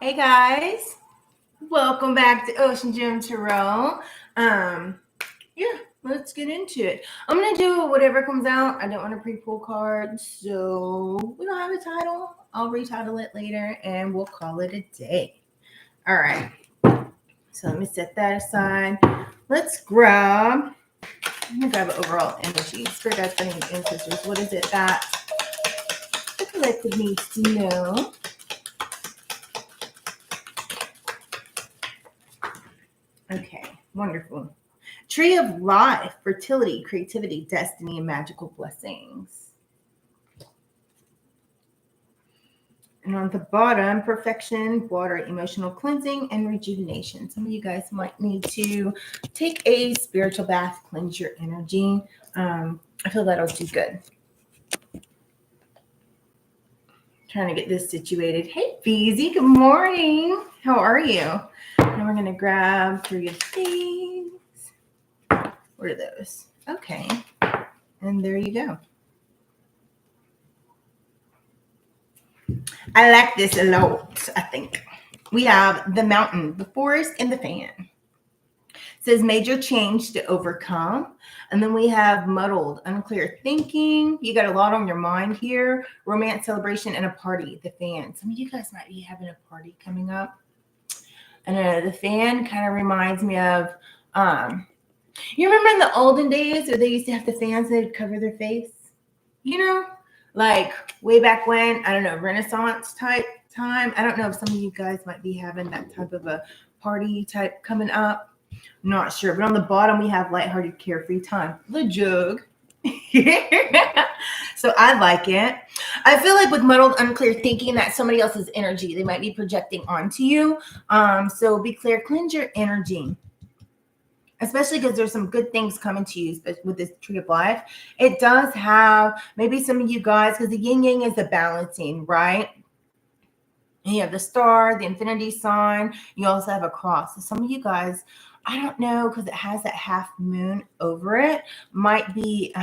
Hey guys, welcome back to OceanGemTarot. Yeah, let's get into it. I'm gonna do whatever comes out. I don't want to pre-pull cards, so we don't have a title. I'll retitle it later, and we'll call it a day. All right. So let me set that aside. Let's grab. I'm gonna grab an overall energy. Spirit guides, friends, and ancestors. What is it that the collective needs to know? Okay, wonderful. Tree of life, fertility, creativity, destiny, and magical blessings. And on the bottom, perfection, water, emotional cleansing, and rejuvenation. Some of you guys might need to take a spiritual bath, cleanse your energy. I feel that'll do good. Trying to get this situated. Hey, Feezy, good morning. How are you? And we're going to grab 3 of these. What are those? Okay. And there you go. I like this a lot, I think. We have the mountain, the forest, and the fan. It says major change to overcome. And then we have muddled, unclear thinking. You got a lot on your mind here. Romance, celebration, and a party, the fan. Some of you guys might be having a party coming up. And the fan kind of reminds me of, you remember in the olden days where they used to have the fans that would cover their face? You know? Like way back when, I don't know, Renaissance type time. I don't know if some of you guys might be having that type of a party type coming up. I'm not sure. But on the bottom, we have lighthearted, carefree time. The jug. So I like it. I feel like with muddled, unclear thinking, that's somebody else's energy. They might be projecting onto you. So be clear, cleanse your energy. Especially because there's some good things coming to you with this tree of life. It does have maybe some of you guys, because the yin yang is the balancing, right? And you have the star, the infinity sign. You also have a cross. So some of you guys, I don't know, because it has that half moon over it, might be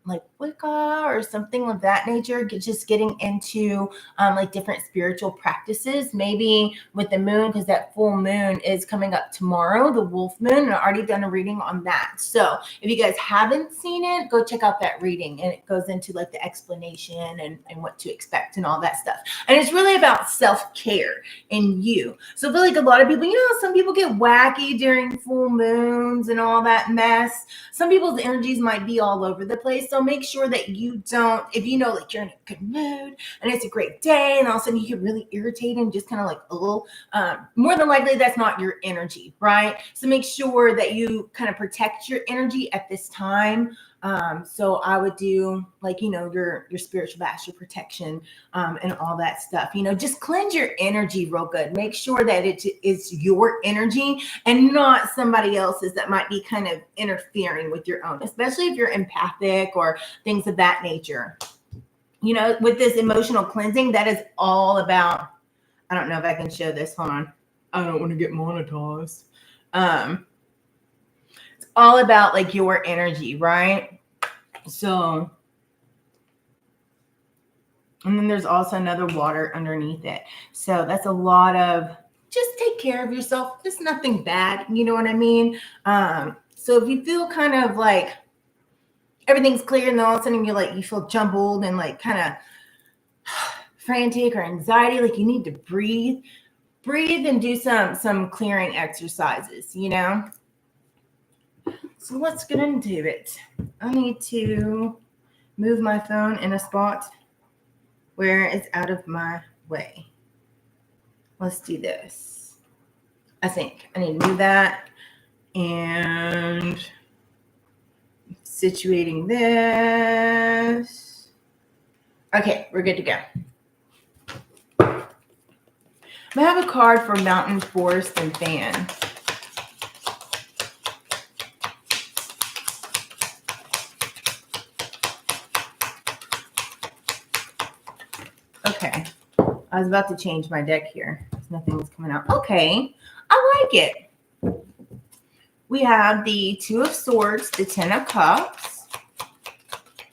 like Wicca or something of that nature, just getting into like different spiritual practices, maybe with the moon, because that full moon is coming up tomorrow, the wolf moon, and I already done a reading on that. So if you guys haven't seen it, go check out that reading, and it goes into like the explanation and what to expect and all that stuff. And it's really about self-care in you. So I feel like a lot of people, some people get wacky during full moons and all that mess. Some people's energies might be all over the place. So make sure that you don't, if you know like you're in a good mood and it's a great day and all of a sudden you get really irritated and just kind of like a little, more than likely that's not your energy, right? So make sure that you kind of protect your energy at this time. So I would do like, your spiritual bath, your protection, and all that stuff, just cleanse your energy real good. Make sure that it is your energy and not somebody else's that might be kind of interfering with your own, especially if you're empathic or things of that nature. With this emotional cleansing, that is all about, I don't know if I can show this. Hold on. I don't want to get monetized. It's all about like your energy, right? So, and then there's also another water underneath it. So that's a lot of just take care of yourself. It's nothing bad. You know what I mean? So if you feel kind of like everything's clear and then all of a sudden you feel jumbled and like kind of frantic or anxiety, like you need to breathe and do some clearing exercises, So let's get into it. I need to move my phone in a spot where it's out of my way. Let's do this. I think I need to move that and situating this. Okay, we're good to go. I have a card for mountain, forest, and fan. Okay, I was about to change my deck here. Nothing was coming out. Okay, I like it. We have the Two of Swords, the Ten of Cups.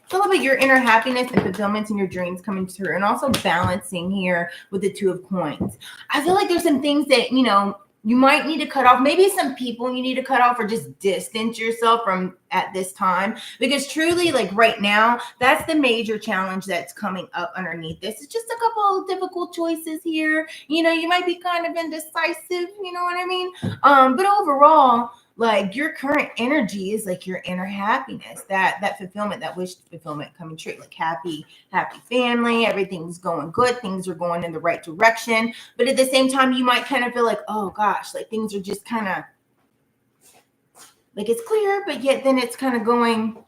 It's all about your inner happiness and fulfillment in your dreams coming through, and also balancing here with the Two of Coins. I feel like there's some things that, you know, you might need to cut off. Maybe some people you need to cut off or just distance yourself from at this time. Because truly, like right now, that's the major challenge that's coming up underneath this. It's just a couple of difficult choices here. You know, you might be kind of indecisive, you know what I mean? But overall, like your current energy is like your inner happiness, that fulfillment, that wish fulfillment coming true, like happy family, everything's going good, things are going in the right direction. But at the same time, you might kind of feel like, oh gosh, like things are just kind of like it's clear, but yet then it's kind of going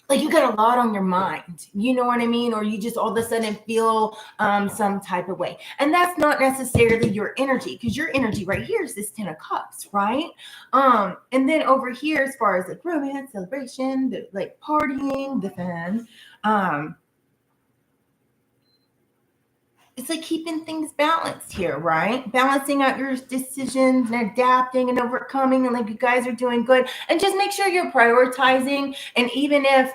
like you got a lot on your mind, you know what I mean? Or you just all of a sudden feel some type of way. And that's not necessarily your energy, because your energy right here is this 10 of Cups, right? And then over here, as far as like romance, celebration, the like partying, the fun, it's like keeping things balanced here, right? Balancing out your decisions and adapting and overcoming, and like you guys are doing good. And just make sure you're prioritizing. And even if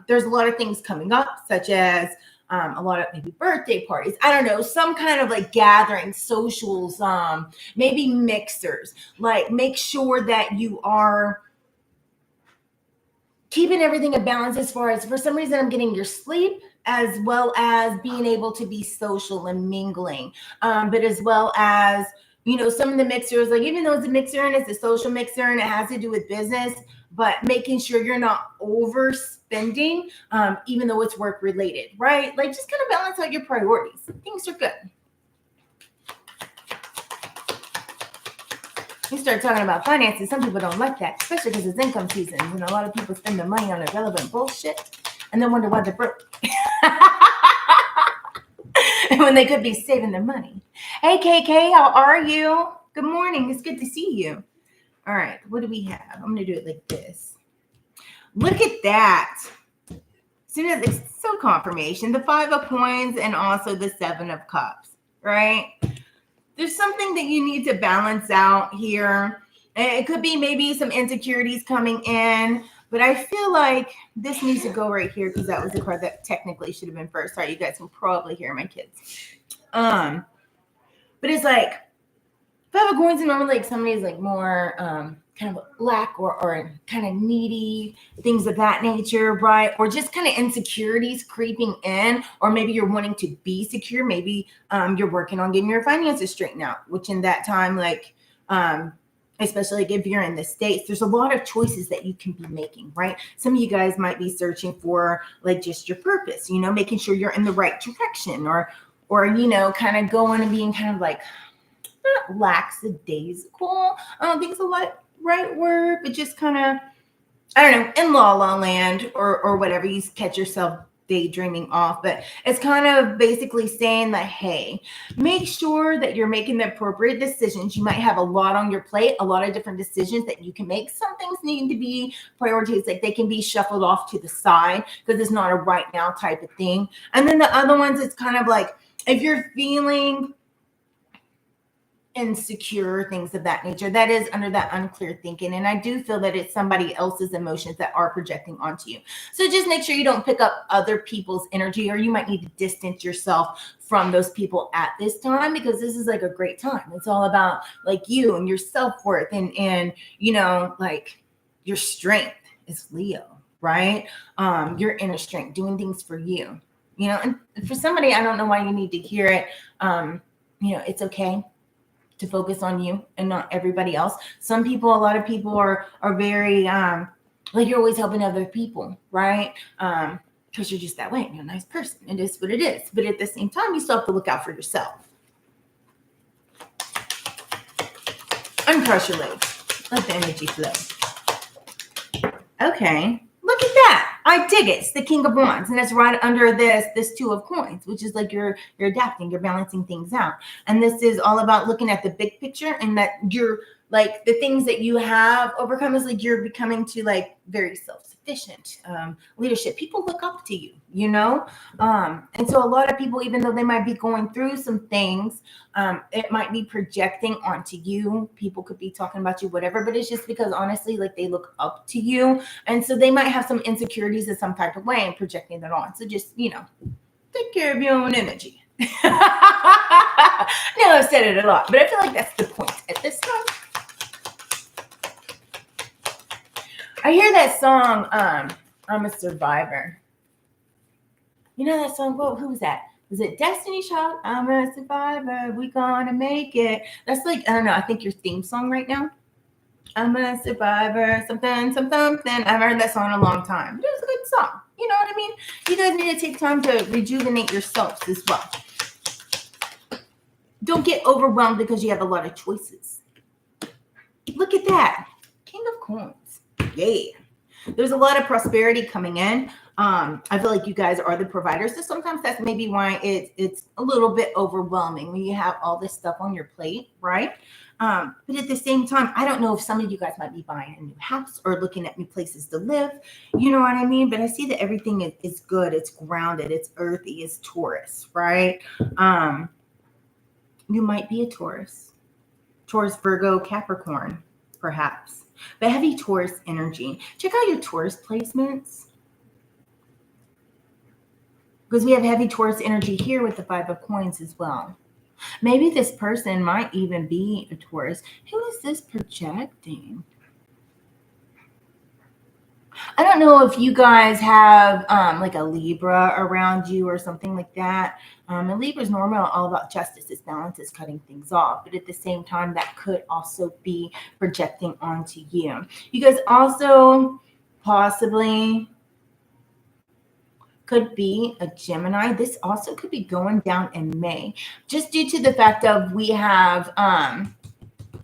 there's a lot of things coming up, such as a lot of maybe birthday parties, I don't know, some kind of like gatherings, socials, maybe mixers, like make sure that you are keeping everything in balance, as far as for some reason I'm getting your sleep, as well as being able to be social and mingling, but as well as, you know, some of the mixers, like even though it's a mixer and it's a social mixer and it has to do with business, but making sure you're not overspending, even though it's work related, right? Like just kind of balance out your priorities. Things are good. You start talking about finances, some people don't like that, especially because it's income season, and a lot of people spend their money on irrelevant bullshit and then wonder why they're broke. When they could be saving their money. Hey, KK, how are you? Good morning. It's good to see you. All right, what do we have? I'm going to do it like this. Look at that. As soon as it's so confirmation, the 5 of Coins and also the 7 of Cups, right? There's something that you need to balance out here. It could be maybe some insecurities coming in, but I feel like this needs to go right here, because that was the card that technically should have been first. Sorry, you guys can probably hear my kids. But it's like 5 of Coins, and normally like somebody's like more kind of lack or kind of needy, things of that nature, right? Or just kind of insecurities creeping in, or maybe you're wanting to be secure. Maybe you're working on getting your finances straightened out, which in that time, like, especially like if you're in the States, there's a lot of choices that you can be making, right? Some of you guys might be searching for like just your purpose, you know, making sure you're in the right direction, or, you know, kind of going and being kind of like not lackadaisical. I don't think it's the right word, but just kind of, I don't know, in la la land or whatever, you catch yourself daydreaming off. But it's kind of basically saying that, hey, make sure that you're making the appropriate decisions. You might have a lot on your plate, a lot of different decisions that you can make. Some things need to be prioritized, like they can be shuffled off to the side because it's not a right now type of thing. And then the other ones, it's kind of like if you're feeling insecure, things of that nature, that is under that unclear thinking. And I do feel that it's somebody else's emotions that are projecting onto you. So just make sure you don't pick up other people's energy, or you might need to distance yourself from those people at this time, because this is like a great time. It's all about like you and your self-worth and you know, like your strength is Leo, right? Your inner strength, doing things for you, you know. And for somebody, I don't know why you need to hear it. You know, it's okay to focus on you and not everybody else. Some people, a lot of people are very, like you're always helping other people, right? Because you're just that way. You're a nice person. It is what it is. But at the same time, you still have to look out for yourself. Uncross your legs. Let the energy flow. Okay. Look at that. I dig it. It's the King of Wands, and it's right under this 2 of Coins, which is like you're adapting, you're balancing things out. And this is all about looking at the big picture, and that you're like the things that you have overcome is like you're becoming to like very self-sufficient leadership. People look up to you, you know. And so a lot of people, even though they might be going through some things, it might be projecting onto you. People could be talking about you, whatever, but it's just because honestly, like they look up to you. And so they might have some insecurities in some type of way and projecting that on. So just, you know, take care of your own energy. I know I've said it a lot, but I feel like that's the point at this time. I hear that song, I'm a Survivor. You know that song? Whoa, who was that? Was it Destiny Child? I'm a survivor. We gonna make it. That's like, I don't know. I think your theme song right now. I'm a survivor. Something, something, something. I've heard that song in a long time. It was a good song. You know what I mean? You guys need to take time to rejuvenate yourselves as well. Don't get overwhelmed because you have a lot of choices. Look at that. King of Coins. Yeah. There's a lot of prosperity coming in. I feel like you guys are the providers. So sometimes that's maybe why it's a little bit overwhelming when you have all this stuff on your plate, right? But at the same time, I don't know if some of you guys might be buying a new house or looking at new places to live. You know what I mean? But I see that everything is good. It's grounded. It's earthy. It's Taurus, right? You might be a Taurus, Virgo, Capricorn, perhaps. But heavy Taurus energy. Check out your Taurus placements. Because we have heavy Taurus energy here with the Five of Coins as well. Maybe this person might even be a Taurus. Who is this projecting? I don't know if you guys have like a Libra around you or something like that. And Libra is normal, all about justice, it's balance, it's cutting things off. But at the same time, that could also be projecting onto you. You guys also possibly could be a Gemini. This also could be going down in May, just due to the fact of we have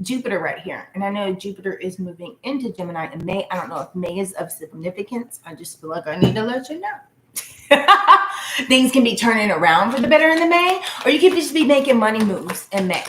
Jupiter right here. And I know Jupiter is moving into Gemini in May. I don't know if May is of significance. I just feel like I need to let you know. Things can be turning around for the better in the May, or you could just be making money moves in May.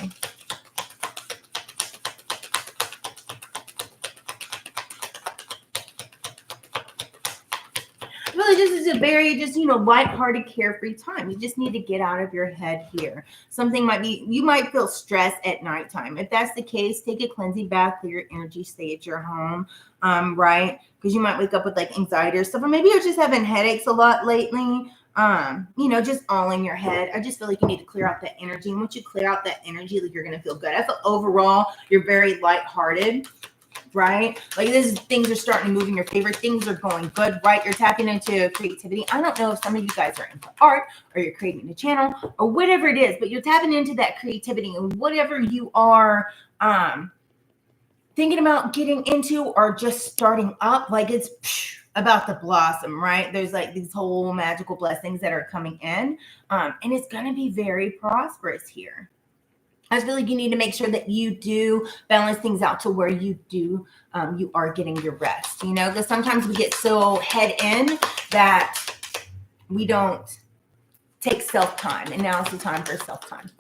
Really, this is a very just, you know, lighthearted, carefree time. You just need to get out of your head here. Something might be, you might feel stressed at nighttime. If that's the case, take a cleansing bath, clear your energy, stay at your home, right? Because you might wake up with like anxiety or stuff, or maybe you're just having headaches a lot lately. You know, just all in your head. I just feel like you need to clear out that energy. And once you clear out that energy, like you're gonna feel good. I feel overall you're very lighthearted. Right? Like things are starting to move in your favor. Things are going good, right? You're tapping into creativity. I don't know if some of you guys are into art or you're creating a channel or whatever it is, but you're tapping into that creativity and whatever you are thinking about getting into or just starting up, like it's about to blossom, right? There's like these whole magical blessings that are coming in, and it's going to be very prosperous here. I feel like you need to make sure that you do balance things out to where you do, you are getting your rest, you know, because sometimes we get so head in that we don't take self-time, and now it's the time for self-time.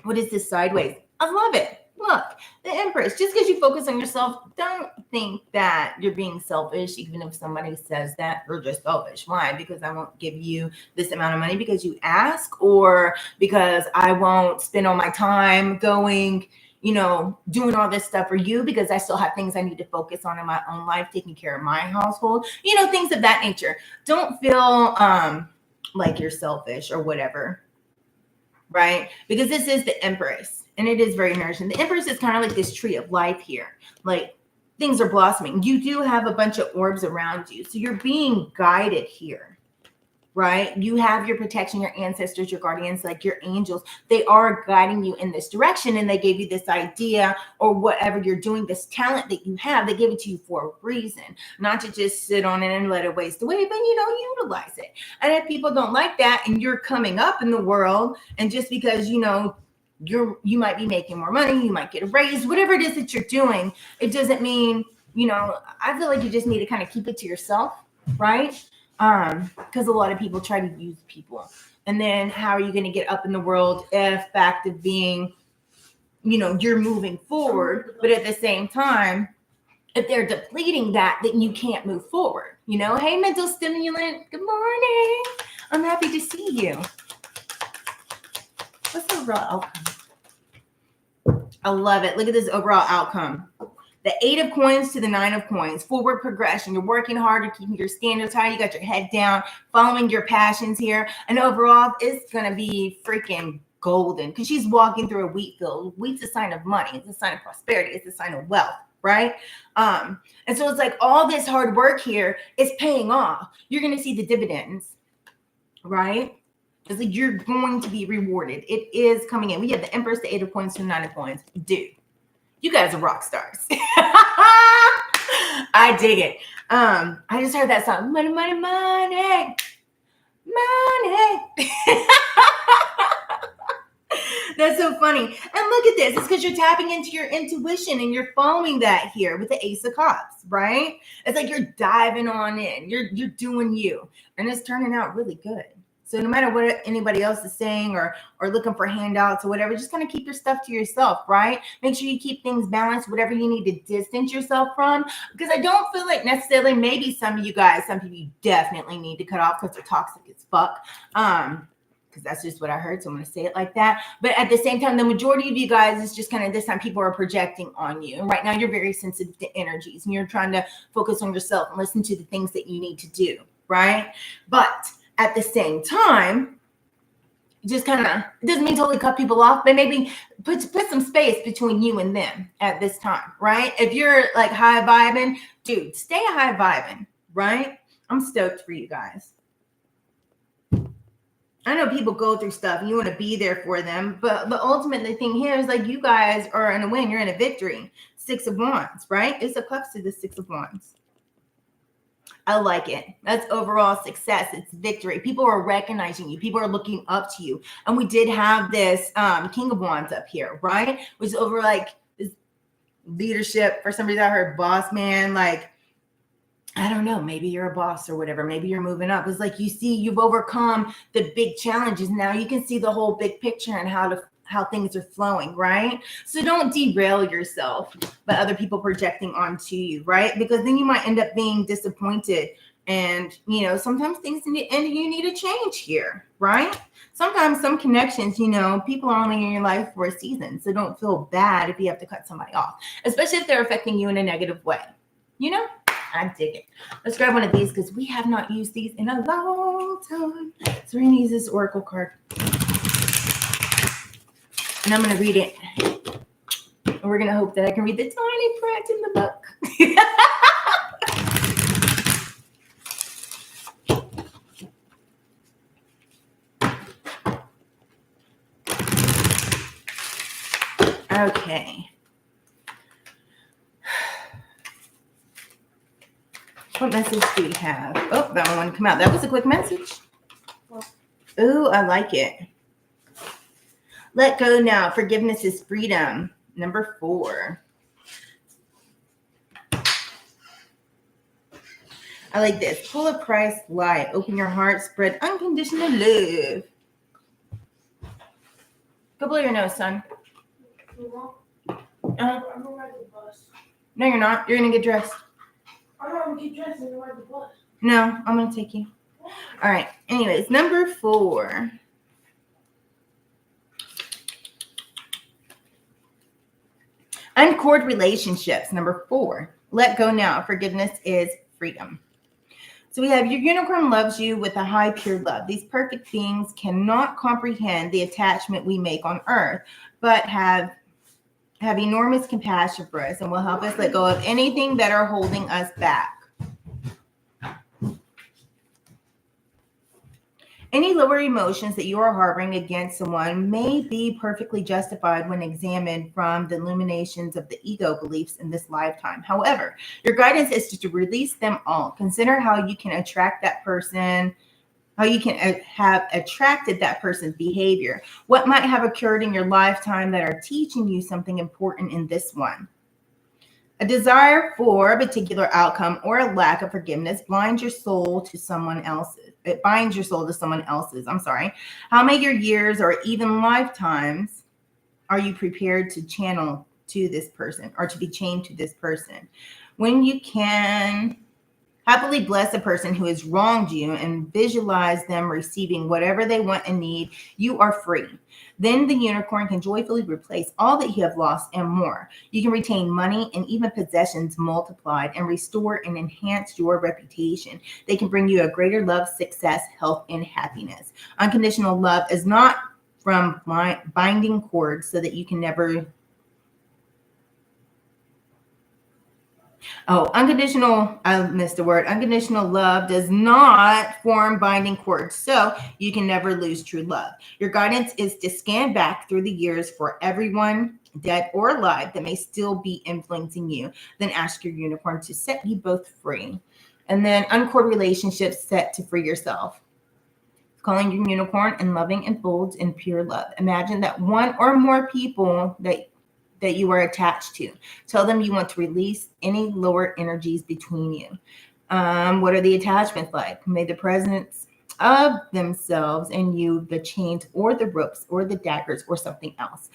What is this sideways? I love it. Look, the Empress. Just because you focus on yourself, don't think that you're being selfish, even if somebody says that you're just selfish. Why? Because I won't give you this amount of money because you ask, or because I won't spend all my time going, you know, doing all this stuff for you because I still have things I need to focus on in my own life, taking care of my household, you know, things of that nature. Don't feel like you're selfish or whatever, right? Because this is the Empress. And it is very nourishing. The Empress is kind of like this tree of life here. Like things are blossoming. You do have a bunch of orbs around you. So you're being guided here, right? You have your protection, your ancestors, your guardians, like your angels. They are guiding you in this direction. And they gave you this idea or whatever you're doing, this talent that you have, they give it to you for a reason. Not to just sit on it and let it waste away, but, you know, utilize it. And if people don't like that and you're coming up in the world, and just because, you know, you might be making more money, you might get a raise, whatever it is that you're doing, it doesn't mean, you know, I feel like you just need to kind of keep it to yourself, right? Because a lot of people try to use people. And then how are you going to get up in the world if fact of being, you're moving forward, but at the same time, if they're depleting that, then you can't move forward. Hey, mental stimulant, good morning. I'm happy to see you. What's the overall outcome? I love it. Look at this overall outcome. The 8 of coins to the 9 of coins, forward progression. You're working hard, you're keeping your standards high, you got your head down, following your passions here. And overall, it's going to be freaking golden because she's walking through a wheat field. Wheat's a sign of money. It's a sign of prosperity. It's a sign of wealth, right? And so it's like all this hard work here is paying off. You're going to see the dividends, right? It's like you're going to be rewarded. It is coming in. We have the Empress, the 8 of coins to the 9 of coins. Dude. You guys are rock stars. I dig it. I just heard that song. Money, money, money. Money. That's so funny. And look at this. It's because you're tapping into your intuition and you're following that here with the Ace of Cups, right? It's like you're diving on in. You're doing you. And it's turning out really good. So no matter what anybody else is saying or looking for handouts or whatever, just kind of keep your stuff to yourself, right? Make sure you keep things balanced, whatever you need to distance yourself from. Because I don't feel like necessarily, maybe some people you definitely need to cut off because they're toxic as fuck. Because that's just what I heard, so I'm going to say it like that. But at the same time, the majority of you guys, is just kind of this time people are projecting on you. And right now you're very sensitive to energies and you're trying to focus on yourself and listen to the things that you need to do, right? But at the same time, just kind of, it doesn't mean totally cut people off, but maybe put some space between you and them at this time, right? If you're like high vibing, dude, stay high vibing, right? I'm stoked for you guys. I know people go through stuff and you want to be there for them, but ultimately the thing here is like you guys are in a win, you're in a victory. 6 of Wands, right? It's a Cups to the 6 of Wands. I like it. That's overall success. It's victory. People are recognizing you. People are looking up to you. And we did have this King of Wands up here, right? Which is over like this leadership. For some reason, I heard boss man. Like, I don't know. Maybe you're a boss or whatever. Maybe you're moving up. It's like you see you've overcome the big challenges. Now you can see the whole big picture and how things are flowing, right? So don't derail yourself by other people projecting onto you, right? Because then you might end up being disappointed. And, sometimes things you need a change here, right? Sometimes some connections, people are only in your life for a season. So don't feel bad if you have to cut somebody off, especially if they're affecting you in a negative way. I dig it. Let's grab one of these because we have not used these in a long time. So we're going to use this Oracle card. And I'm going to read it. And we're going to hope that I can read the tiny print in the book. Okay. What message do we have? Oh, that one come out. That was a quick message. Ooh, I like it. Let go now. Forgiveness is freedom. Number 4. I like this. Full of Christ light. Open your heart. Spread unconditional love. Go blow your nose, son. No, you're not. You're going to get dressed. I'm not going to get dressed and ride the bus. No, I'm going to take you. All right. Anyways, number 4. Uncord relationships. Number 4. Let go now. Forgiveness is freedom. So we have your unicorn loves you with a high pure love. These perfect beings cannot comprehend the attachment we make on earth, but have enormous compassion for us and will help us let go of anything that are holding us back. Any lower emotions that you are harboring against someone may be perfectly justified when examined from the illuminations of the ego beliefs in this lifetime. However, your guidance is to release them all. Consider how you can attract that person, how you can have attracted that person's behavior. What might have occurred in your lifetime that are teaching you something important in this one. A desire for a particular outcome or a lack of forgiveness binds your soul to someone else's. It binds your soul to someone else's. How may your years or even lifetimes are you prepared to channel to this person or to be chained to this person? When you can happily bless a person who has wronged you and visualize them receiving whatever they want and need, you are free. Then the unicorn can joyfully replace all that you have lost and more. You can retain money and even possessions multiplied and restore and enhance your reputation. They can bring you a greater love, success, health, and happiness. Unconditional love is not from binding cords so that you can never... I missed the word. Unconditional love does not form binding cords, so you can never lose true love. Your guidance is to scan back through the years for everyone, dead or alive, that may still be influencing you. Then ask your unicorn to set you both free. And then uncord relationships set to free yourself. Calling your unicorn and loving and folds in pure love. Imagine that one or more people that you are attached to. Tell them you want to release any lower energies between you. What are the attachments like? May the presence of themselves and you, the chains or the ropes or the daggers or something else.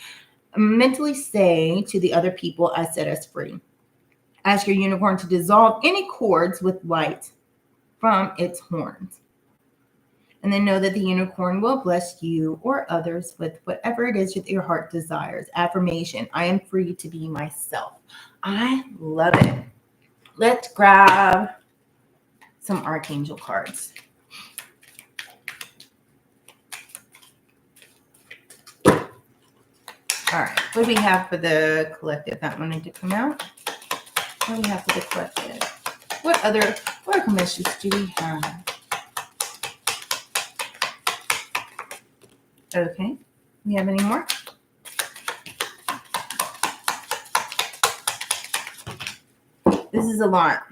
Mentally say to the other people, I set us free. Ask your unicorn to dissolve any cords with light from its horns. And then know that the unicorn will bless you or others with whatever it is that your heart desires. Affirmation, I am free to be myself. I love it. Let's grab some Archangel cards. All right, what do we have for the collective? That wanted to come out. What do we have for the collective? What other oracle messages do we have? Okay, we have any more? This is a lot.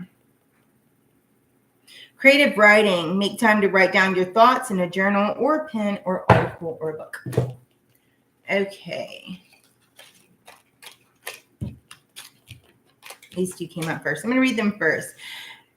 Creative writing. Make time to write down your thoughts in a journal or a pen or article or book. Okay. These two came out first. I'm going to read them first.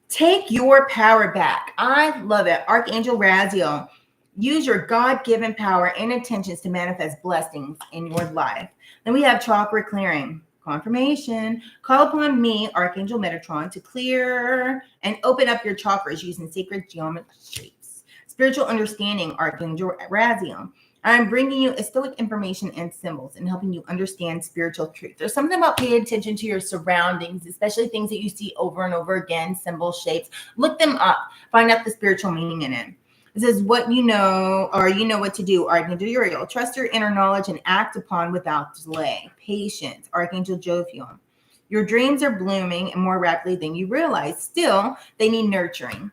Take your power back. I love it. Archangel Raziel. Use your God-given power and intentions to manifest blessings in your life. Then we have chakra clearing. Confirmation. Call upon me, Archangel Metatron, to clear and open up your chakras using sacred geometric shapes. Spiritual understanding, Archangel Raziel. I'm bringing you stoic information and symbols and helping you understand spiritual truth. There's something about paying attention to your surroundings, especially things that you see over and over again, symbols, shapes. Look them up. Find out the spiritual meaning in it. It says, what you know, or you know what to do, Archangel Uriel. Trust your inner knowledge and act upon without delay. Patience, Archangel Jophiel. Your dreams are blooming and more rapidly than you realize. Still, they need nurturing.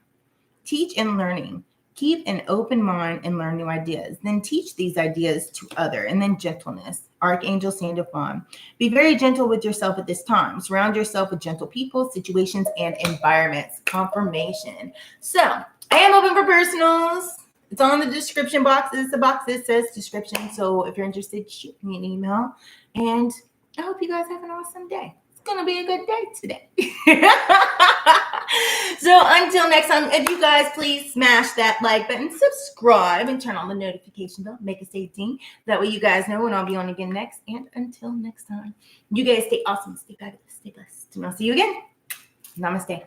Teach and learning. Keep an open mind and learn new ideas. Then teach these ideas to others. And then gentleness, Archangel Sandalphon. Be very gentle with yourself at this time. Surround yourself with gentle people, situations, and environments. Confirmation. So, I am open for personals. It's on the description box. It's the box that says description. So if you're interested, shoot me an email. And I hope you guys have an awesome day. It's going to be a good day today. So until next time, if you guys please smash that like button, subscribe, and turn on the notification bell. Make it stay ding. That way you guys know when I'll be on again next. And until next time, you guys stay awesome, stay fabulous, stay blessed. And I'll see you again. Namaste.